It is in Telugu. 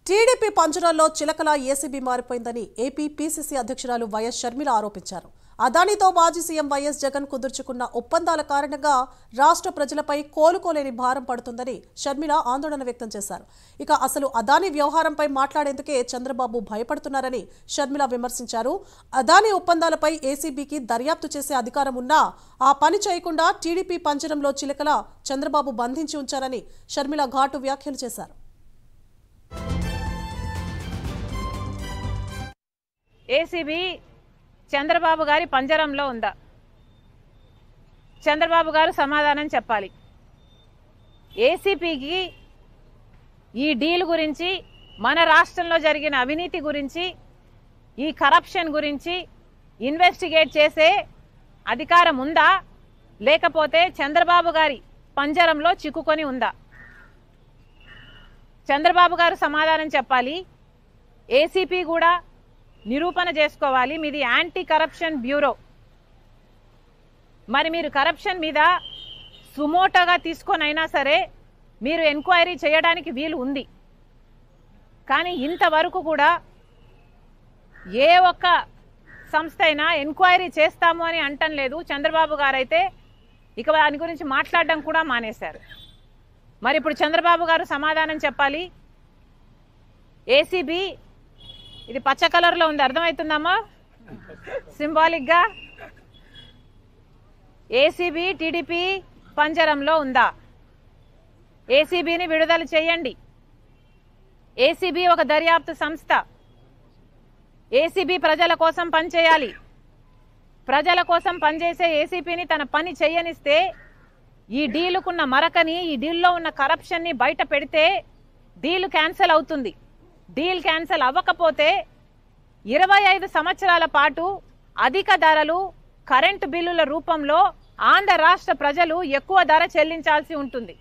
టీడీపీ పంజరాల్లో చిలకల ఏసీబీ మారిపోయిందని ఏపీ పీసీసీ అధ్యక్షురాలు వైఎస్ షర్మిల ఆరోపించారు. అదానితో మాజీ సీఎం వైఎస్ జగన్ కుదుర్చుకున్న ఒప్పందాల కారణంగా రాష్ట్ర ప్రజలపై కోలుకోలేని భారం పడుతుందని షర్మిల ఆందోళన వ్యక్తం చేశారు. ఇక అసలు అదాని వ్యవహారంపై మాట్లాడేందుకే చంద్రబాబు భయపడుతున్నారని షర్మిల విమర్శించారు. అదాని ఒప్పందాలపై ఏసీబీకి దర్యాప్తు చేసే అధికారం ఉన్నా ఆ పని చేయకుండా టీడీపీ పంజరంలో చిలకల చంద్రబాబు బంధించి ఉంచారని షర్మిల ఘాటు వ్యాఖ్యలు చేశారు. ఏసీబీ చంద్రబాబు గారి పంజరంలో ఉందా? చంద్రబాబు గారు సమాధానం చెప్పాలి. ఏసీబీకి ఈ డీల్ గురించి, మన రాష్ట్రంలో జరిగిన అవినీతి గురించి, ఈ కరప్షన్ గురించి ఇన్వెస్టిగేట్ చేసే అధికారం ఉందా, లేకపోతే చంద్రబాబు గారి పంజరంలో చిక్కుకొని ఉందా? చంద్రబాబు గారు సమాధానం చెప్పాలి. ఏసీబీ కూడా నిరూపణ చేసుకోవాలి. మీది యాంటీ కరప్షన్ బ్యూరో. మరి మీరు కరప్షన్ మీద సుమోటోగా తీసుకొనైనా సరే మీరు ఎంక్వైరీ చేయడానికి వీలు ఉంది. కానీ ఇంతవరకు కూడా ఏ ఒక్క సంస్థ అయినా ఎంక్వైరీ చేస్తాము అని అంటం లేదు. చంద్రబాబు గారు అయితే ఇక దాని గురించి మాట్లాడడం కూడా మానేశారు. మరి ఇప్పుడు చంద్రబాబు గారు సమాధానం చెప్పాలి. ఏసీబీ ఇది పచ్చ కలర్లో ఉంది, అర్థమవుతుందమ్మా? సింబాలిక్గా ఏసీబీ టీడీపీ పంజరంలో ఉందా? ఏసీబీని విడుదల చేయండి. ఏసీబీ ఒక దర్యాప్తు సంస్థ. ఏసీబీ ప్రజల కోసం పనిచేయాలి. ప్రజల కోసం పనిచేసే ఏసీబీని తన పని చేయనిస్తే ఈ డీలుకున్న మరకని, ఈ డీల్లో ఉన్న కరప్షన్ని బయట పెడితే డీల్ క్యాన్సిల్ అవుతుంది. డీల్ క్యాన్సిల్ అవ్వకపోతే 25 సంవత్సరాల పాటు అధిక ధరలు, కరెంటు బిల్లుల రూపంలో ఆంధ్ర రాష్ట్ర ప్రజలు ఎక్కువ ధర చెల్లించాల్సి ఉంటుంది.